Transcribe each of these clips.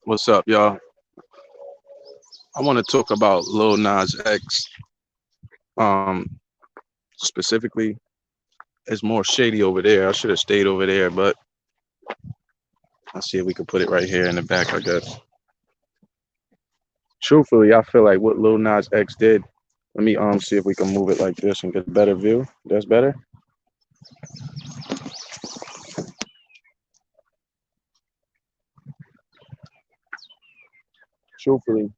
What's up, y'all? I want to talk about Lil Nas X. Um, Specifically, it's more shady over there. I should have stayed over there, but I'll see if we can put it right here in the back, I guess. Truthfully, I feel like what Lil Nas X did. Let me see if we can move it like this and get a better view. That's better. Truthfully,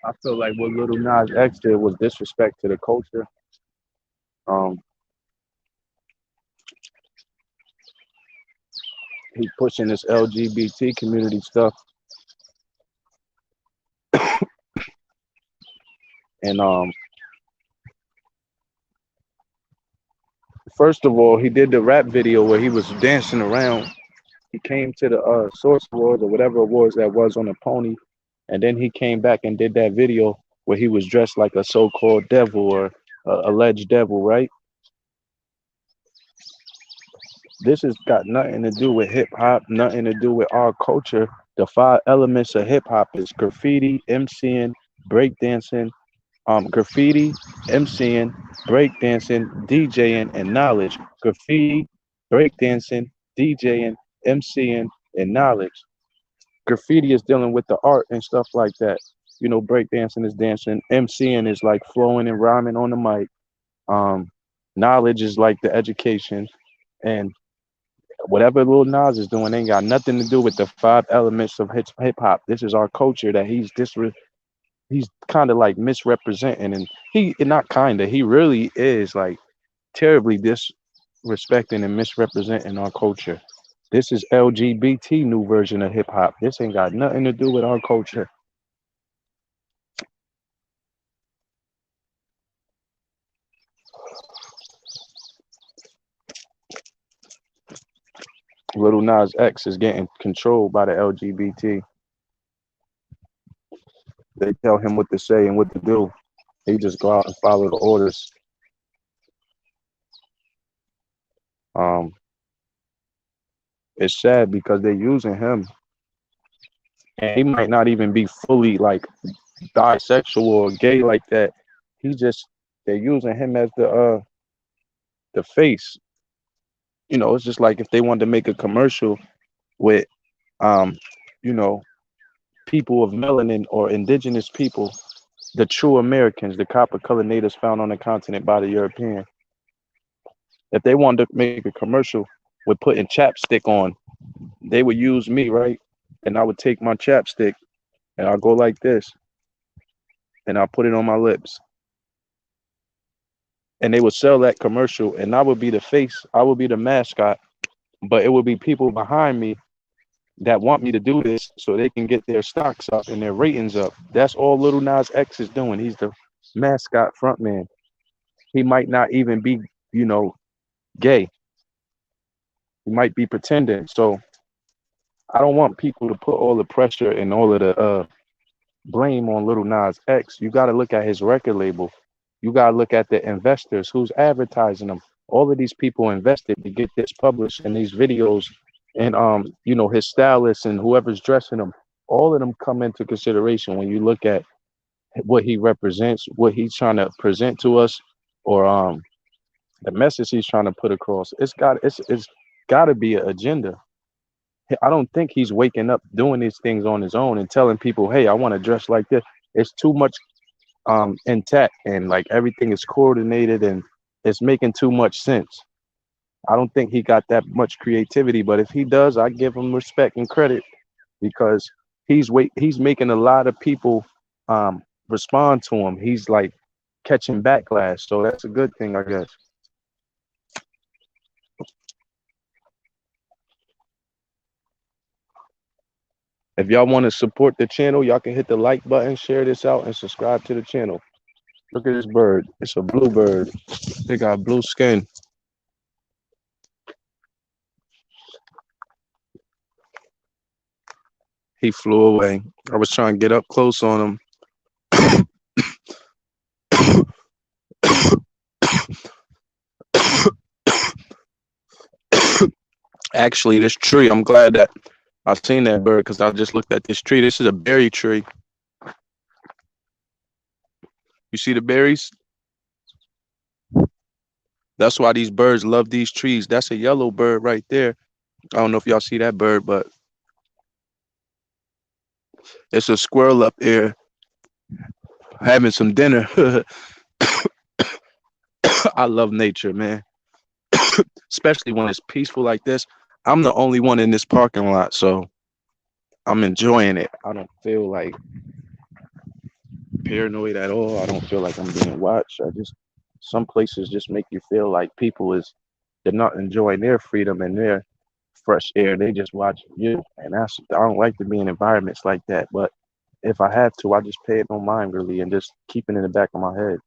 I feel like what Lil Nas X did was disrespect to the culture. Um, he pushing this LGBT community stuff, and first of all, he did the rap video where he was dancing around. He came to the Source Awards or whatever awards that was on a pony, and then he came back and did that video where he was dressed like a so-called devil or alleged devil, right? This has got nothing to do with hip hop, nothing to do with our culture. The five elements of hip hop is graffiti, MCing, breakdancing, graffiti, MCing, breakdancing, DJing, and knowledge. Graffiti, breakdancing, DJing, MCing, and knowledge. Graffiti is dealing with the art and stuff like that. You know, breakdancing is dancing. MCing is like flowing and rhyming on the mic. Um, Knowledge is like the education, and whatever Lil Nas is doing ain't got nothing to do with the five elements of hip hop. This is our culture that he's kind of like misrepresenting, and he not kind of he really is like terribly disrespecting and misrepresenting our culture. This is LGBT new version of hip hop. This ain't got nothing to do with our culture. Little Nas X is getting controlled by the LGBT. They tell him what to say and what to do. He just go out and follow the orders. Um, it's sad because they're using him, and he might not even be fully like bisexual or gay like that. He just they're using him as the face. You know, it's just like if they wanted to make a commercial with um, you know, people of melanin or indigenous people, the true Americans, the copper colored natives found on the continent by the European. If they wanted to make a commercial with putting chapstick on, they would use me, right? And I would take my chapstick and I'll go like this and I'll put it on my lips. And they would sell that commercial and I would be the face, I would be the mascot, but it would be people behind me that want me to do this so they can get their stocks up and their ratings up. That's all Little Nas X is doing. He's the mascot frontman. He might not even be, you know, gay. He might be pretending. So I don't want people to put all the pressure and all of the blame on Little Nas X. You got to look at his record label. You got to look at the investors who's advertising them. All of these people invested to get this published in these videos, and you know, his stylists and whoever's dressing them. All of them come into consideration when you look at what he represents, what he's trying to present to us, or the message he's trying to put across. It's got to be an agenda. I don't think he's waking up doing these things on his own and telling people, "Hey, I want to dress like this." It's too much intact and like everything is coordinated and it's making too much sense. I don't think he got that much creativity, but if he does, I give him respect and credit because he's making a lot of people respond to him. He's like catching backlash, so that's a good thing, I guess. If y'all want to support the channel, y'all can hit the like button, share this out, and subscribe to the channel. Look at this bird. It's a blue bird. They got blue skin. He flew away. I was trying to get up close on him. Actually, this tree, I'm glad that I seen that bird because I just looked at this tree. This is a berry tree. You see the berries? That's why these birds love these trees. That's a yellow bird right there. I don't know if y'all see that bird, but it's a squirrel up there having some dinner. I love nature, man, especially when it's peaceful like this. I'm the only one in this parking lot, so I'm enjoying it. I don't feel like paranoid at all. I don't feel like I'm being watched. I just some places just make you feel like people is they're not enjoying their freedom and their fresh air. They just watch you, and I don't like to be in environments like that. But if I have to, I just pay it no mind really and just keep it in the back of my head.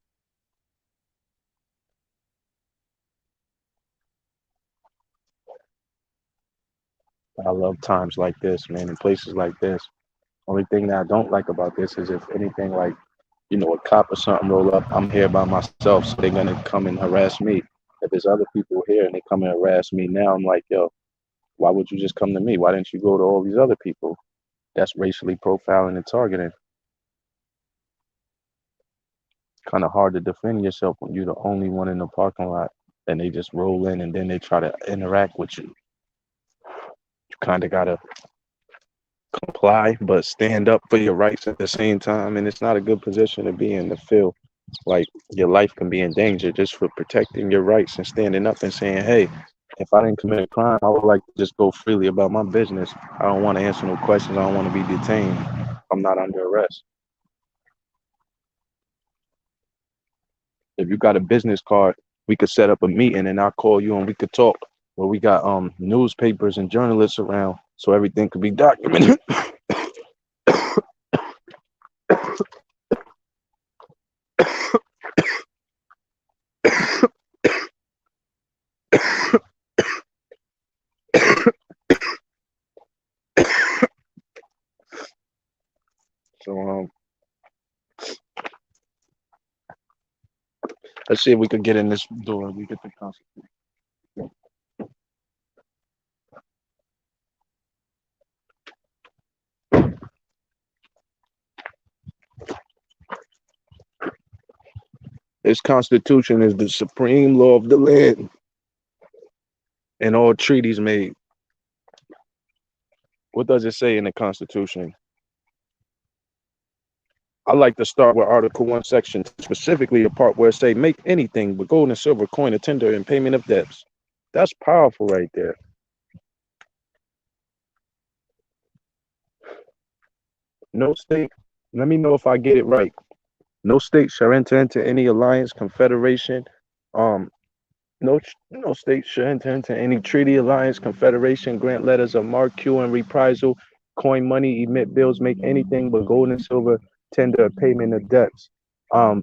I love times like this, man, and places like this. Only thing that I don't like about this is if anything like, a cop or something roll up, I'm here by myself, so they're gonna come and harass me. If there's other people here and they come and harass me now, I'm like, yo, why would you just come to me? Why didn't you go to all these other people? That's racially profiling and targeting. Kind of hard to defend yourself when you're the only one in the parking lot and they just roll in and then they try to interact with you. You kind of gotta comply, but stand up for your rights at the same time. And it's not a good position to be in to feel like your life can be in danger just for protecting your rights and standing up and saying, hey, if I didn't commit a crime, I would like to just go freely about my business. I don't want to answer no questions. I don't want to be detained. I'm not under arrest. If you got a business card, we could set up a meeting and I'll call you and we could talk. Where we got newspapers and journalists around so everything could be documented. So let's see if we could get in this door. We get the Constitution. This Constitution is the supreme law of the land and all treaties made. What does it say in the Constitution? I like to start with Article 1, Section 2, specifically the part where it say, make anything but gold and silver coin a tender in payment of debts. That's powerful right there. No state, let me know if I get it right. No state shall enter into any alliance, confederation, um, no state shall enter into any treaty, alliance, confederation, grant letters of marque and reprisal, coin money, emit bills, make anything but gold and silver, tender a payment of debts,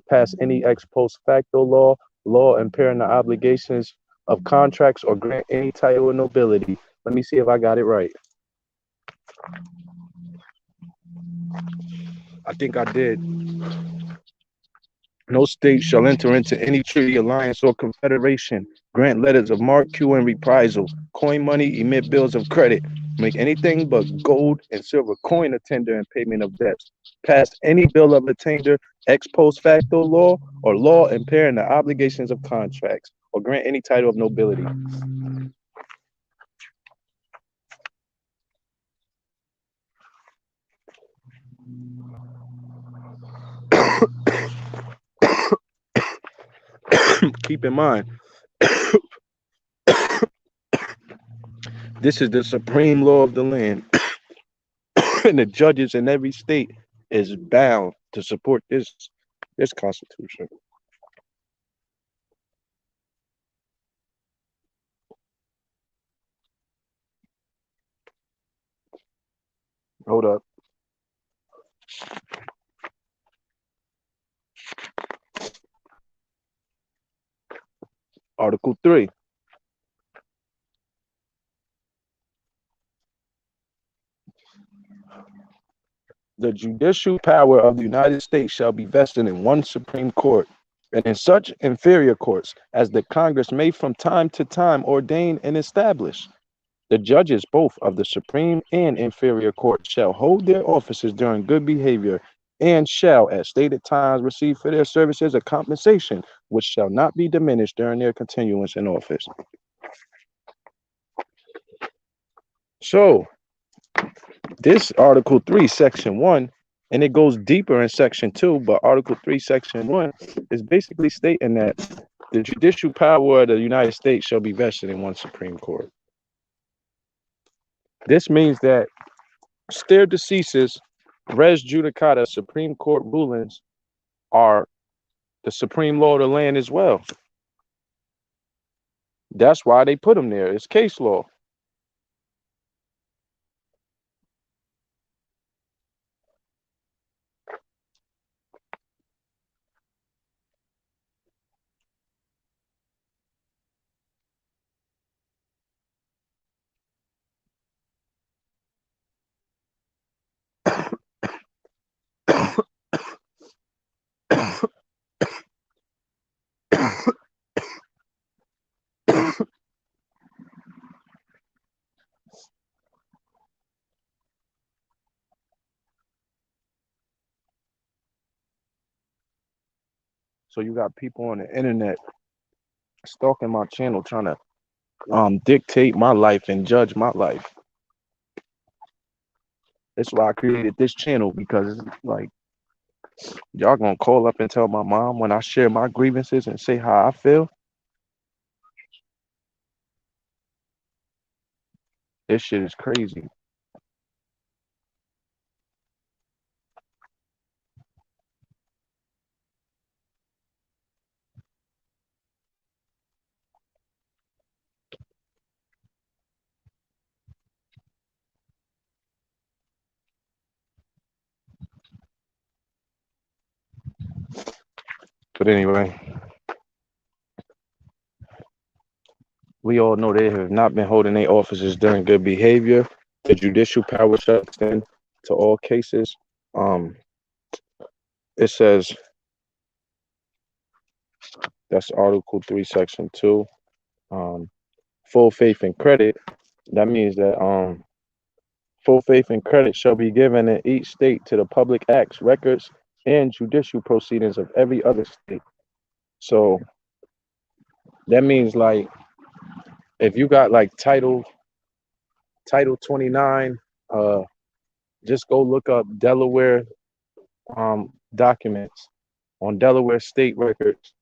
pass any ex post facto law impairing the obligations of contracts, or grant any title of nobility. Let me see if I got it right. I think I did. No state shall enter into any treaty, alliance, or confederation, grant letters of marque and reprisal, coin money, emit bills of credit, make anything but gold and silver coin a tender in payment of debts, pass any bill of attainder, ex post facto law, or law impairing the obligations of contracts, or grant any title of nobility. Keep in mind, this is the supreme law of the land, and the judges in every state is bound to support this constitution. Hold up. Article 3. The judicial power of the United States shall be vested in one Supreme Court, and in such inferior courts as the Congress may from time to time ordain and establish. The judges both of the Supreme and Inferior Court shall hold their offices during good behavior and shall at stated times receive for their services a compensation which shall not be diminished during their continuance in office. So this Article 3, Section 1, and it goes deeper in Section 2, but Article 3, Section 1 is basically stating that the judicial power of the United States shall be vested in one Supreme Court. This means that stare decisis, res judicata, Supreme Court rulings are the supreme law of the land as well. That's why they put them there. It's case law. So you got people on the internet stalking my channel trying to dictate my life and judge my life. That's why I created this channel, because it's like y'all gonna call up and tell my mom when I share my grievances and say how I feel. This shit is crazy. But anyway, we all know they have not been holding their offices during good behavior. The judicial power shall extend to all cases. It says, that's Article 3, Section 2. Full faith and credit. That means that full faith and credit shall be given in each state to the public acts, records, and judicial proceedings of every other state. So that means, like, if you got like Title 29, just go look up Delaware documents on Delaware state records,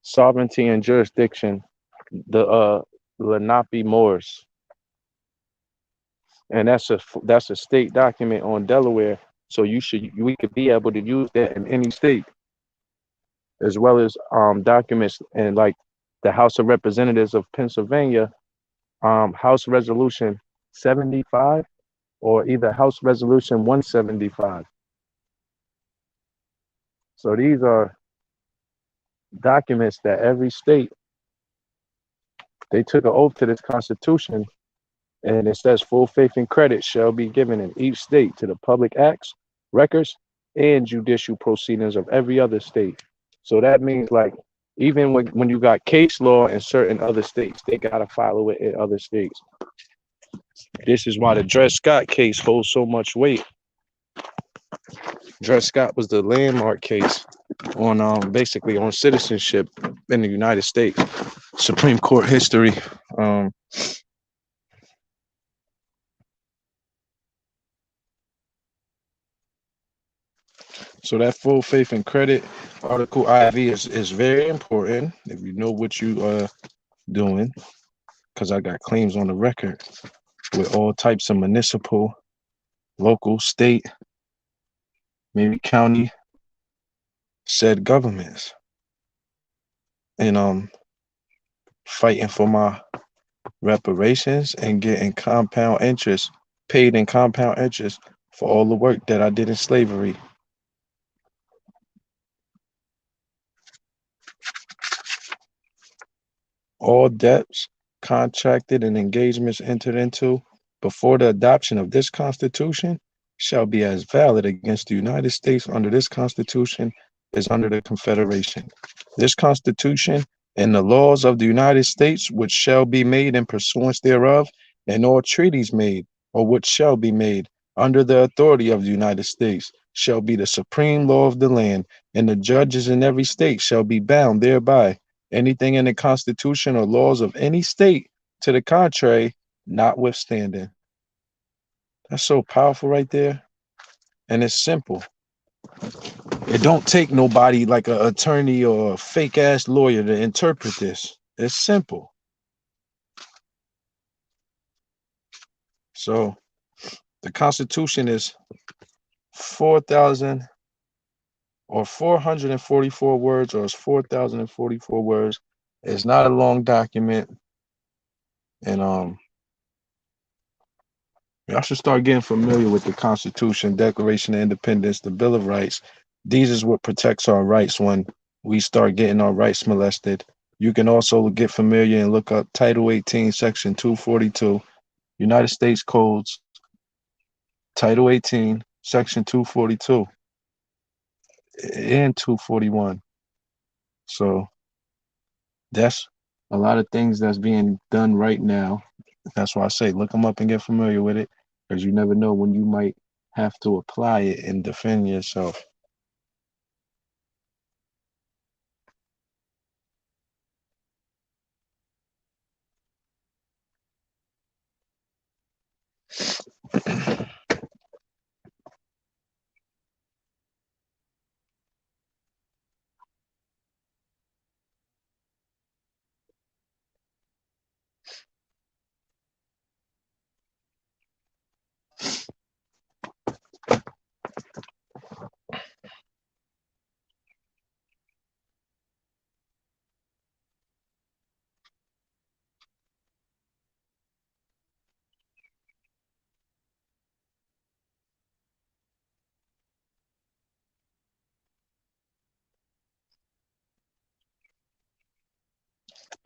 sovereignty and jurisdiction, the Lenape Moors, and that's a state document on Delaware. So we could be able to use that in any state, as well as documents and like the House of Representatives of Pennsylvania, House Resolution 75 or either House Resolution 175. So these are documents that every state, they took an oath to this Constitution, and it says full faith and credit shall be given in each state to the public acts, records, and judicial proceedings of every other state. So that means, like, even when you got case law in certain other states, they gotta follow it in other states. This is why the Dred Scott case holds so much weight. Dred Scott was the landmark case on basically on citizenship in the United States, Supreme Court history. So that full faith and credit, Article IV, is very important if you know what you are doing, because I got claims on the record with all types of municipal, local, state, maybe county said governments, and fighting for my reparations and getting compound interest, paid in compound interest for all the work that I did in slavery. All debts contracted and engagements entered into before the adoption of this Constitution shall be as valid against the United States under this Constitution as under the Confederation. This Constitution and the laws of the United States which shall be made in pursuance thereof, and all treaties made, or which shall be made, under the authority of the United States, shall be the supreme law of the land, and the judges in every state shall be bound thereby. Anything in the Constitution or laws of any state to the contrary, notwithstanding. That's so powerful right there. And it's simple. It don't take nobody like an attorney or a fake ass lawyer to interpret this. It's simple. So the Constitution is 4,000 or 444 words, or it's 4,044 words. It's not a long document, and y'all should start getting familiar with the Constitution, Declaration of Independence, the Bill of Rights. These is what protects our rights when we start getting our rights molested. You can also get familiar and look up Title 18, Section 242, United States Codes, Title 18, Section 242, and 241. So that's a lot of things that's being done right now. That's why I say look them up and get familiar with it, because you never know when you might have to apply it and defend yourself.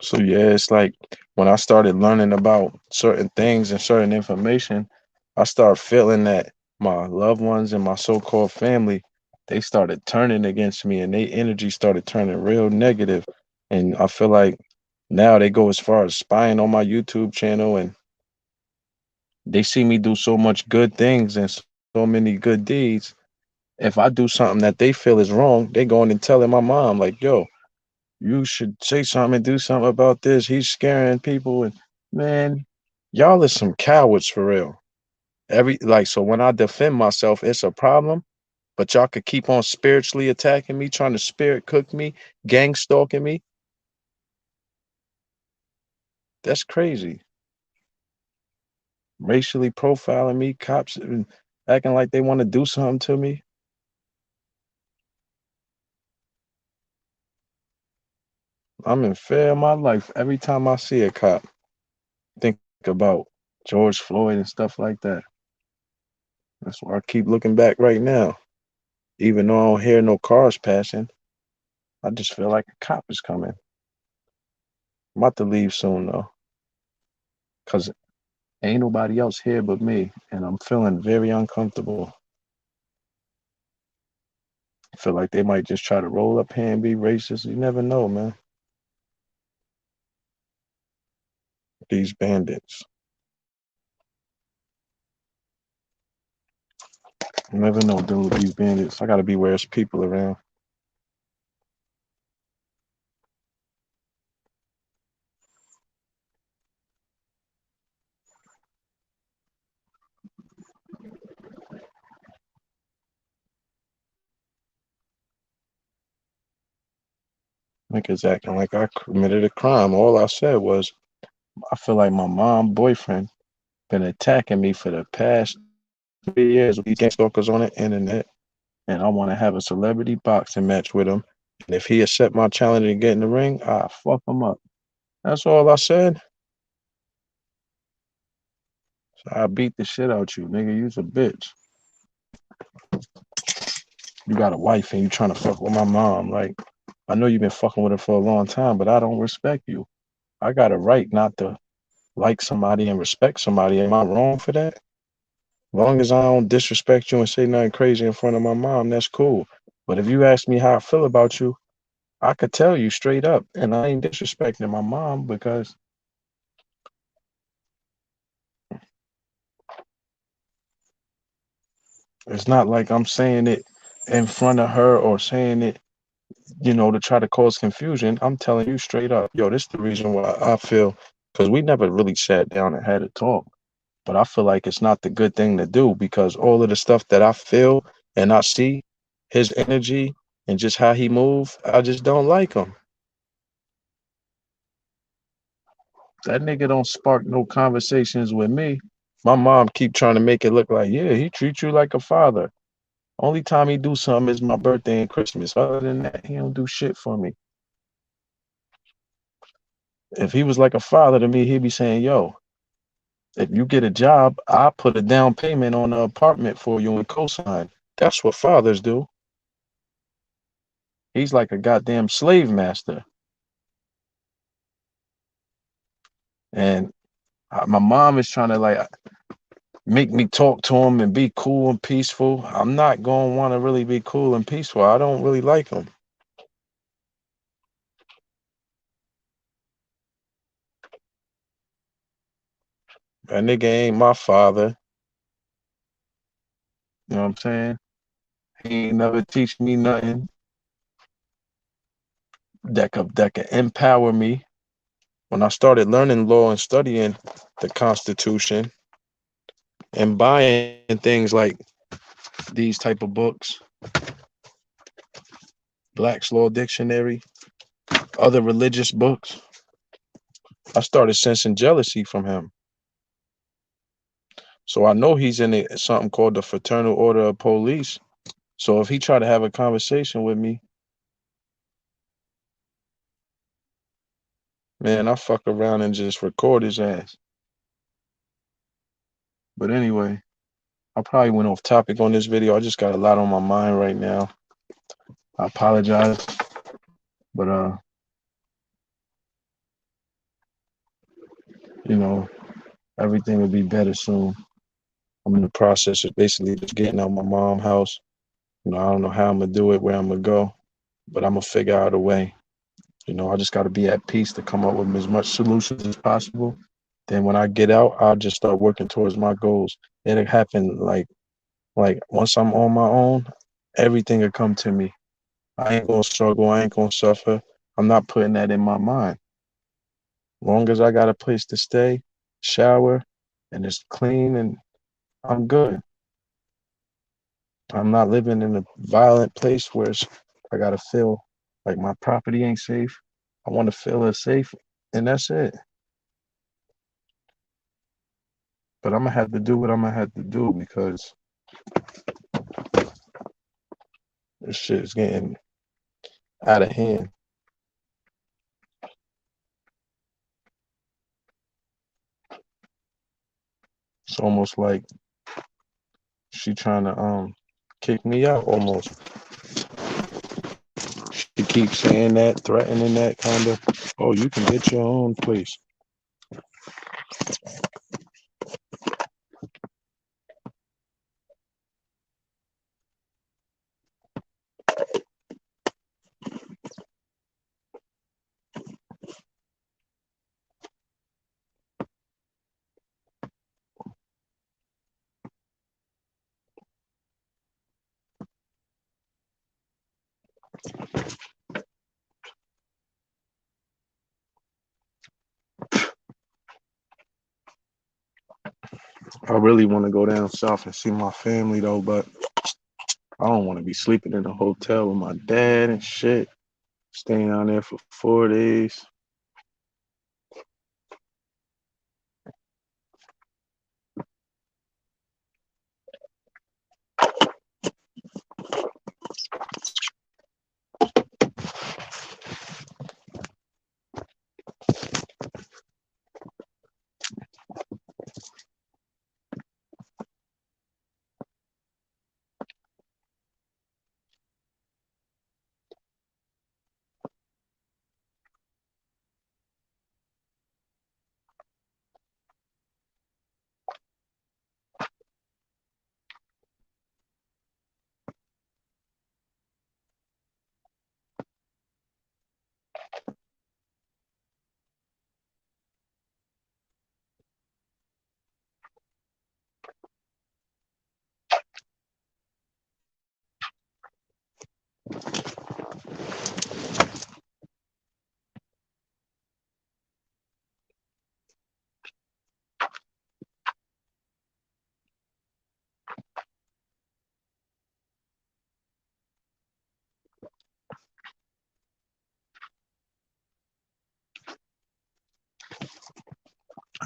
So yeah, it's like when I started learning about certain things and certain information, I started feeling that my loved ones and my so-called family, they started turning against me, and their energy started turning real negative. And I feel like now they go as far as spying on my YouTube channel, and they see me do so much good things and so many good deeds. If I do something that they feel is wrong, they going and telling my mom like, "Yo, you should say something and do something about this. He's scaring people." And man, y'all is some cowards for real. So when I defend myself, it's a problem. But y'all could keep on spiritually attacking me, trying to spirit cook me, gang stalking me. That's crazy. Racially profiling me, cops acting like they want to do something to me. I'm in fear of my life every time I see a cop. Think about George Floyd and stuff like that. That's why I keep looking back right now. Even though I don't hear no cars passing, I just feel like a cop is coming. I'm about to leave soon though, because ain't nobody else here but me, and I'm feeling very uncomfortable. I feel like they might just try to roll up here and be racist. You never know, man. These bandits. You never know, dude. These bandits. I gotta be where there's people around. Niggas acting like I committed a crime. All I said was, I feel like my mom boyfriend been attacking me for the past 3 years with these gang stalkers on the internet, and I want to have a celebrity boxing match with him. And if he accept my challenge and get in the ring, I fuck him up. That's all I said. So I beat the shit out you, nigga. You's a bitch. You got a wife and you trying to fuck with my mom. Like, I know you've been fucking with her for a long time, but I don't respect you. I got a right not to like somebody and respect somebody. Am I wrong for that? As long as I don't disrespect you and say nothing crazy in front of my mom, that's cool. But if you ask me how I feel about you, I could tell you straight up, and I ain't disrespecting my mom because it's not like I'm saying it in front of her or saying it, to try to cause confusion. I'm telling you straight up, yo, this is the reason why I feel, because we never really sat down and had a talk. But I feel like it's not the good thing to do because all of the stuff that I feel and I see, his energy and just how he move, I just don't like him. That nigga don't spark no conversations with me. My mom keep trying to make it look like, yeah, he treats you like a father. Only time he do something is my birthday and Christmas. Other than that, he don't do shit for me. If he was like a father to me, he'd be saying, yo, if you get a job, I'll put a down payment on the apartment for you and cosign. That's what fathers do. He's like a goddamn slave master. And my mom is trying to like make me talk to him and be cool and peaceful. I'm not going to want to really be cool and peaceful. I don't really like him. That nigga ain't my father. You know what I'm saying? He ain't never teach me nothing that could empower me. When I started learning law and studying the Constitution and buying things like these type of books, Black's Law Dictionary, other religious books, I started sensing jealousy from him. So I know he's in something called the Fraternal Order of Police. So if he try to have a conversation with me, man, I fuck around and just record his ass. But anyway, I probably went off topic on this video. I just got a lot on my mind right now. I apologize, but you know, everything will be better soon. I'm in the process of basically just getting out my mom's house. I don't know how I'm gonna do it, where I'm gonna go, but I'm gonna figure out a way. I just got to be at peace to come up with as much solutions as possible. Then when I get out, I'll just start working towards my goals. It'll happen like once I'm on my own, everything will come to me. I ain't gonna struggle. I ain't gonna suffer. I'm not putting that in my mind. Long as I got a place to stay, shower, and it's clean, and I'm good. I'm not living in a violent place where I gotta feel like my property ain't safe. I want to feel it safe, and that's it. But I'm gonna have to do what I'm gonna have to do because this shit is getting out of hand. It's almost like she trying to kick me out almost. She keeps saying that, threatening that kind of. Oh, you can get your own place. I really want to go down south and see my family though, but I don't want to be sleeping in a hotel with my dad and shit. Staying down there for 4 days.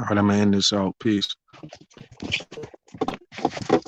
All right, I'm gonna end this out. Peace.